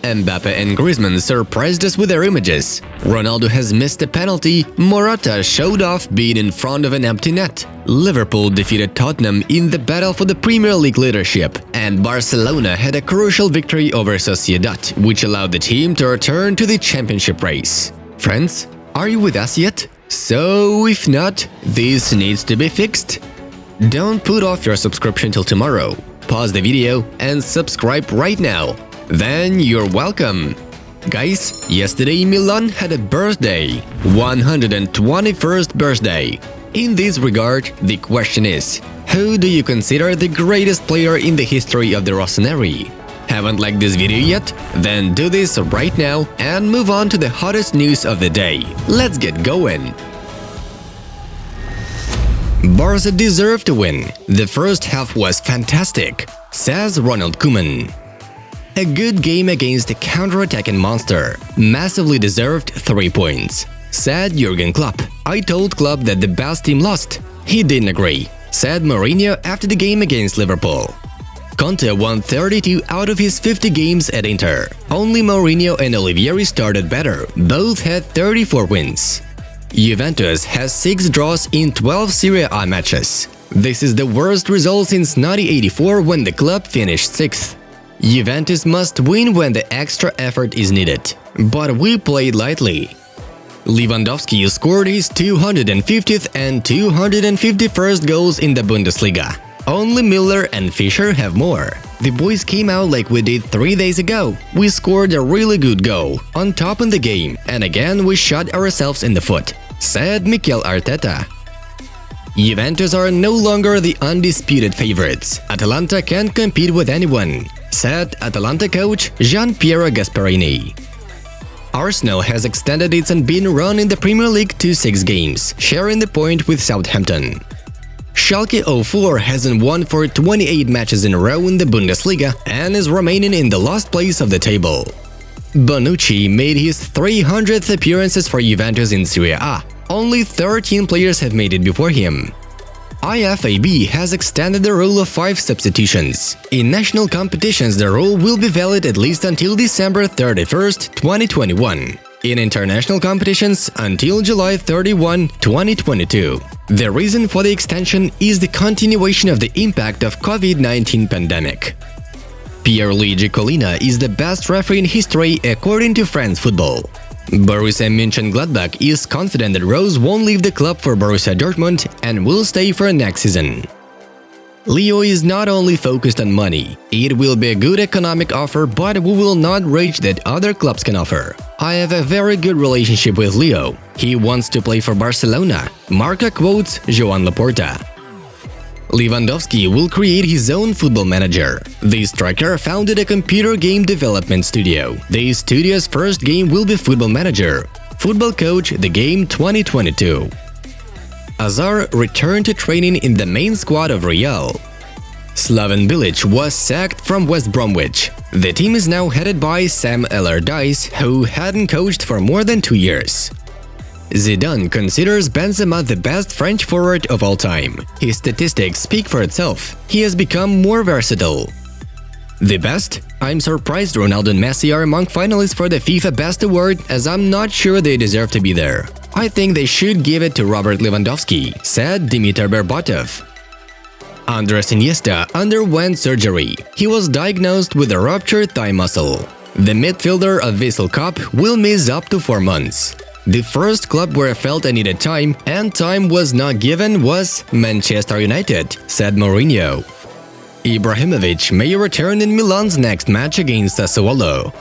Mbappe and Griezmann surprised us with their images. Ronaldo has missed a penalty, Morata showed off being in front of an empty net. Liverpool defeated Tottenham in the battle for the Premier League leadership, and Barcelona had a crucial victory over Sociedad, which allowed the team to return to the championship race. Friends, are you with us yet? So, if not, this needs to be fixed. Don't put off your subscription till tomorrow. Pause the video and subscribe right now. Then you're welcome. Guys, yesterday Milan had a birthday, 121st birthday. In this regard, the question is, who do you consider the greatest player in the history of the Rossoneri? Haven't liked this video yet? Then do this right now and move on to the hottest news of the day. Let's get going! Barca deserved to win. The first half was fantastic, says Ronald Koeman. A good game against a counter-attacking monster. Massively deserved 3 points, said Jurgen Klopp. I told Klopp that the best team lost. He didn't agree, said Mourinho after the game against Liverpool. Conte won 32 out of his 50 games at Inter. Only Mourinho and Olivieri started better. Both had 34 wins. Juventus has 6 draws in 12 Serie A matches. This is the worst result since 1984 when the club finished 6th. Juventus must win when the extra effort is needed. But we played lightly. Lewandowski scored his 250th and 251st goals in the Bundesliga. Only Müller and Fischer have more. The boys came out like we did 3 days ago. We scored a really good goal, on top in the game, and again we shot ourselves in the foot, said Mikel Arteta. Juventus are no longer the undisputed favorites. Atalanta can't compete with anyone, said Atalanta coach Gian-Piero Gasperini. Arsenal has extended its unbeaten run in the Premier League to 6 games, sharing the point with Southampton. Schalke 04 hasn't won for 28 matches in a row in the Bundesliga and is remaining in the last place of the table. Bonucci made his 300th appearances for Juventus in Serie A. Only 13 players have made it before him. IFAB has extended the rule of 5 substitutions. In national competitions, the rule will be valid at least until December 31st, 2021. In international competitions, until July 31, 2022. The reason for the extension is the continuation of the impact of COVID-19 pandemic. Pierluigi Collina is the best referee in history according to France Football. Borussia Mönchengladbach is confident that Rose won't leave the club for Borussia Dortmund and will stay for next season. Leo is not only focused on money, it will be a good economic offer, but we will not reach that other clubs can offer. I have a very good relationship with Leo. He wants to play for Barcelona, Marca quotes Joan Laporta. Lewandowski will create his own football manager. The striker founded a computer game development studio. The studio's first game will be Football Manager, Football Coach the Game 2022. Hazard returned to training in the main squad of Real. Slaven Bilic was sacked from West Bromwich. The team is now headed by Sam Allardyce, who hadn't coached for more than 2 years. Zidane considers Benzema the best French forward of all time. His statistics speak for itself. He has become more versatile. The best? I'm surprised Ronaldo and Messi are among finalists for the FIFA Best Award, as I'm not sure they deserve to be there. I think they should give it to Robert Lewandowski, said Dimitar Berbatov. Andres Iniesta underwent surgery. He was diagnosed with a ruptured thigh muscle. The midfielder of Vissel Kobe will miss up to 4 months. The first club where I felt I needed time, and time was not given, was Manchester United, said Mourinho. Ibrahimovic may return in Milan's next match against Sassuolo.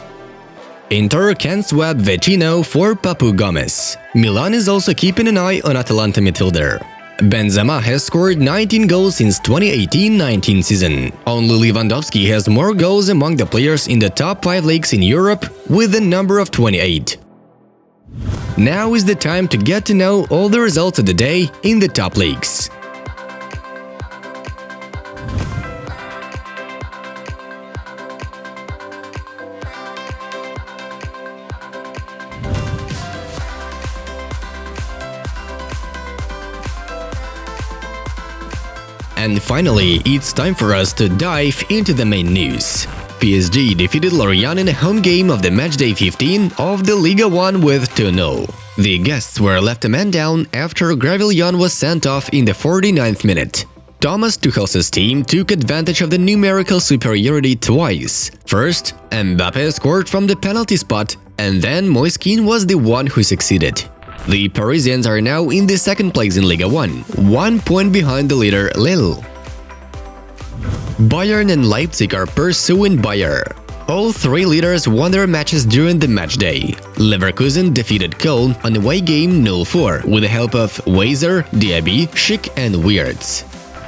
Inter can swap Vecino for Papu Gomez. Milan is also keeping an eye on Atalanta midfielder. Benzema has scored 19 goals since 2018-19 season. Only Lewandowski has more goals among the players in the top 5 leagues in Europe, with the number of 28. Now is the time to get to know all the results of the day in the top leagues. And finally, it's time for us to dive into the main news. PSG defeated Lorient in a home game of the matchday 15 of the Liga 1 with 2-0. The guests were left a man down after Gravillon was sent off in the 49th minute. Thomas Tuchel's team took advantage of the numerical superiority twice. First, Mbappé scored from the penalty spot, and then Moiskin was the one who succeeded. The Parisians are now in the second place in Liga 1, 1 point behind the leader Lille. Bayern and Leipzig are pursuing Bayer. All three leaders won their matches during the matchday. Leverkusen defeated Köln on the away game 0-4 with the help of Weiser, Diaby, Schick and Weerts.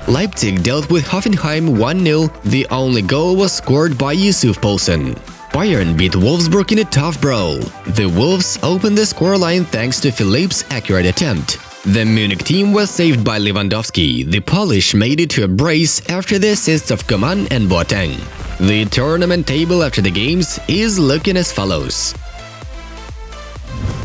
Leipzig dealt with Hoffenheim 1-0, the only goal was scored by Yusuf Poulsen. Bayern beat Wolfsburg in a tough brawl. The Wolves opened the scoreline thanks to Philippe's accurate attempt. The Munich team was saved by Lewandowski. The Polish made it to a brace after the assists of Coman and Boateng. The tournament table after the games is looking as follows.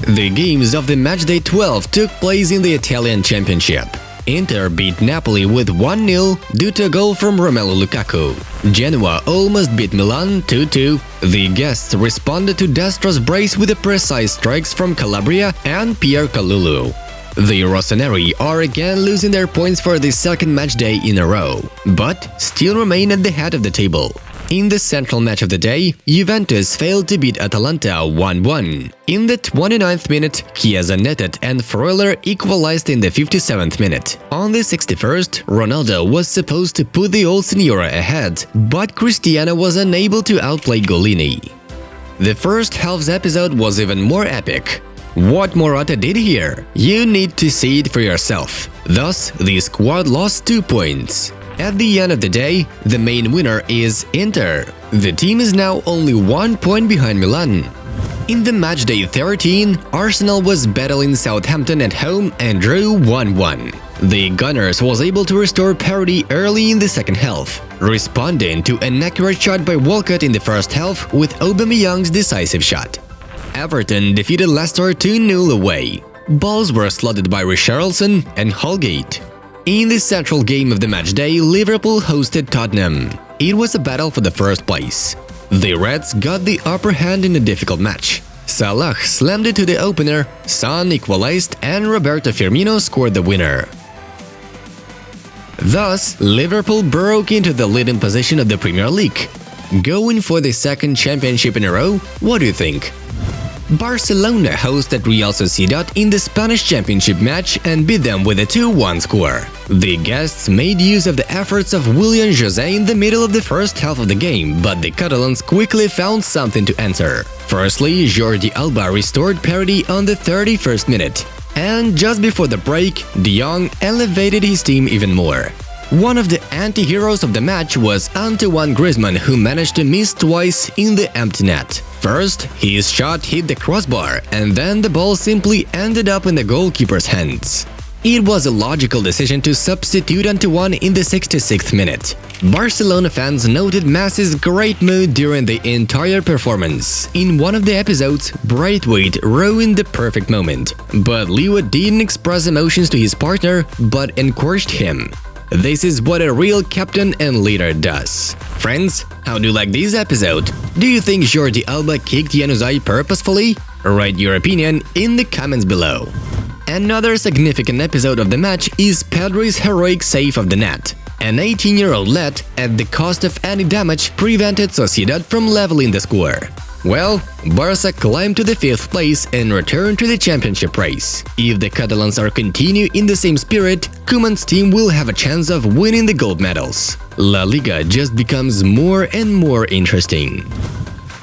The games of the matchday 12 took place in the Italian Championship. Inter beat Napoli with 1-0 due to a goal from Romelu Lukaku. Genoa almost beat Milan 2-2. The guests responded to Destro's brace with the precise strikes from Calabria and Pierre Kalulu. The Rossoneri are again losing their points for the second matchday in a row, but still remain at the head of the table. In the central match of the day, Juventus failed to beat Atalanta 1-1. In the 29th minute, Chiesa netted and Freuler equalized in the 57th minute. On the 61st, Ronaldo was supposed to put the old Signora ahead, but Cristiano was unable to outplay Golini. The first half's episode was even more epic. What Morata did here, you need to see it for yourself. Thus, the squad lost 2 points. At the end of the day, the main winner is Inter. The team is now only 1 point behind Milan. In the matchday 13, Arsenal was battling Southampton at home and drew 1-1. The Gunners was able to restore parity early in the second half, responding to an accurate shot by Walcott in the first half with Aubameyang's decisive shot. Everton defeated Leicester 2-0 away. Balls were slotted by Richarlison and Holgate. In the central game of the matchday, Liverpool hosted Tottenham. It was a battle for the first place. The Reds got the upper hand in a difficult match. Salah slammed it to the opener, Son equalized, and Roberto Firmino scored the winner. Thus, Liverpool broke into the leading position of the Premier League. Going for the second championship in a row, what do you think? Barcelona hosted Real Sociedad in the Spanish Championship match and beat them with a 2-1 score. The guests made use of the efforts of Willian José in the middle of the first half of the game, but the Catalans quickly found something to answer. Firstly, Jordi Alba restored parity on the 31st minute, and just before the break, Jong elevated his team even more. One of the anti-heroes of the match was Antoine Griezmann, who managed to miss twice in the empty net. First, his shot hit the crossbar, and then the ball simply ended up in the goalkeeper's hands. It was a logical decision to substitute Antoine in the 66th minute. Barcelona fans noted Messi's great mood during the entire performance. In one of the episodes, Braithwaite ruined the perfect moment, but Leo didn't express emotions to his partner, but encouraged him. This is what a real captain and leader does. Friends, how do you like this episode? Do you think Jordi Alba kicked Januzaj purposefully? Write your opinion in the comments below. Another significant episode of the match is Pedri's heroic save of the net. An 18-year-old lad, at the cost of any damage, prevented Sociedad from leveling the score. Well, Barca climbed to the 5th place and returned to the championship race. If the Catalans are continue in the same spirit, Koeman's team will have a chance of winning the gold medals. La Liga just becomes more and more interesting.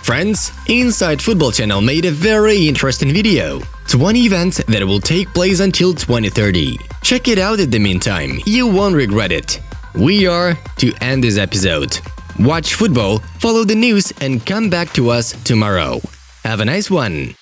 Friends, Inside Football channel made a very interesting video. 20 events that will take place until 2030. Check it out in the meantime, you won't regret it. We are to end this episode. Watch football, follow the news, and come back to us tomorrow. Have a nice one!